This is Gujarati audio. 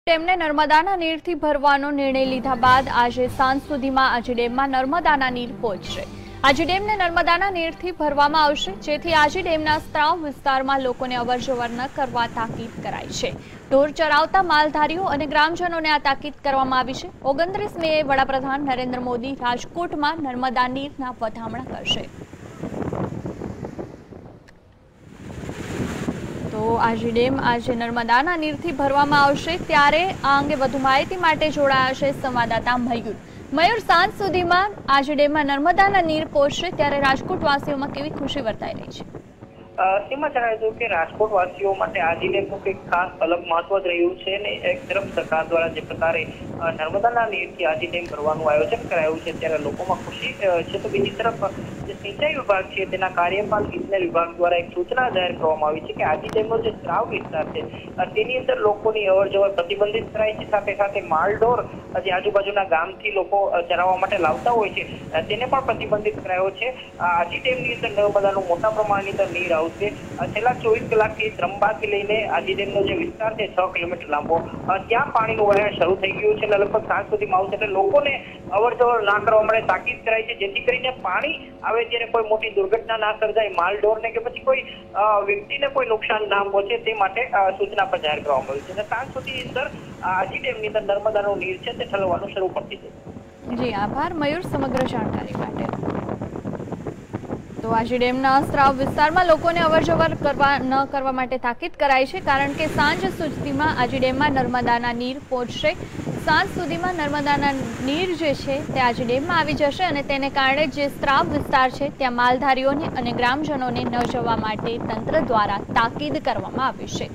ડેમને નર્મદાના નીરથી ભરવાનો નિર્ણય લીધા બાદ આજે સાંજ સુધીમાં આજી ડેમમાં નર્મદાના નીર પહોંચશે। આજી ડેમને નર્મદાના નીરથી ભરવામાં આવશે, જેથી આજી ડેમના સ્ત્રાવ વિસ્તારમાં લોકોને અવરજવર ન કરવા તાકીદ કરાઈ છે। ઢોર ચરાવતા માલધારીઓ અને ગ્રામજનોને આ તાકીદ કરવામાં આવી છે। 29 મેએ વડાપ્રધાન નરેન્દ્ર મોદી રાજકોટમાં નર્મદા નીરના વધામણા કરશે। તો આજી ડેમ આજે નર્મદાના નીરથી ભરવામાં આવશે, ત્યારે આ અંગે વધુ માહિતી માટે જોડાયા છે સંવાદદાતા મયુર। મયુર, સાંજ સુધીમાં આજી ડેમમાં નર્મદાના નીર પહોંચશે, ત્યારે રાજકોટવાસીઓમાં કેવી ખુશી વર્તાઈ રહી છે? તેમાં જણાવ્યું કે રાજકોટવાસીઓ માટે આજી ડેમનું કંઈક ખાસ અલગ મહત્વ જ રહ્યું છે ને એક તરફ સરકાર દ્વારા જે પ્રકારે નર્મદાના નીરથી આજી ડેમ ભરવાનું આયોજન કરાયું છે, ત્યારે લોકોમાં ખુશી છે। તો બીજી તરફ જે સિંચાઈ વિભાગ છે તેના કાર્યપાલ ઇજનેર વિભાગ દ્વારા એક સૂચના જાહેર કરવામાં આવી છે કે આજી ડેમનો જે સ્ત્રાવ વિસ્તાર છે તેની અંદર લોકોની અવરજવર પ્રતિબંધિત કરાઈ છે। સાથે સાથે માલઢોર જે આજુબાજુના ગામથી લોકો ચરાવવા માટે લાવતા હોય છે તેને પણ પ્રતિબંધિત કરાયો છે। આજી ડેમની અંદર નર્મદાનું મોટા પ્રમાણની અંદર નીર આવશે। છેલ્લા 24 કલાકથી ત્રંબાથી લઈને આજી ડેમનો જે વિસ્તાર છે 6 કિલોમીટર લાંબો, ત્યાં પાણીનું વહેણ શરૂ થઈ ગયું છે। લગભગ સાંજ સુધીમાં આવશે, એટલે લોકોને અવરજવર ના કરવા માટે તાકીદ કરાઈ છે, જેથી કરીને પાણી આવે ત્યારે કોઈ મોટી દુર્ઘટના ના સર્જાય, માલઢોરને કે પછી કોઈ વ્યક્તિને કોઈ નુકસાન ના પહોંચે તે માટે સૂચના પર જાહેર કરવામાં આવી છે। અને સાંજ સુધી અંદર આજી ડેમની અંદર નર્મદાનું નીર છે તે ઠલવવાનું શરૂ કરી દીધું। જી આભાર મયુર સમગ્ર જાણકારી માટે। તો આજી ડેમના સ્ત્રાવ વિસ્તારમાં લોકોને અવરજવર ન કરવા માટે તાકીદ કરાઈ છે, કારણ કે સાંજ સુધીમાં આજી ડેમમાં નર્મદાના નીર પહોંચશે। સાંજ સુધીમાં નર્મદાના નીર જે છે તે આજી ડેમમાં આવી જશે, અને તેને કારણે જે સ્ત્રાવ વિસ્તાર છે ત્યાં માલધારીઓને અને ગ્રામજનોને ન જવા માટે તંત્ર દ્વારા તાકીદ કરવામાં આવી છે।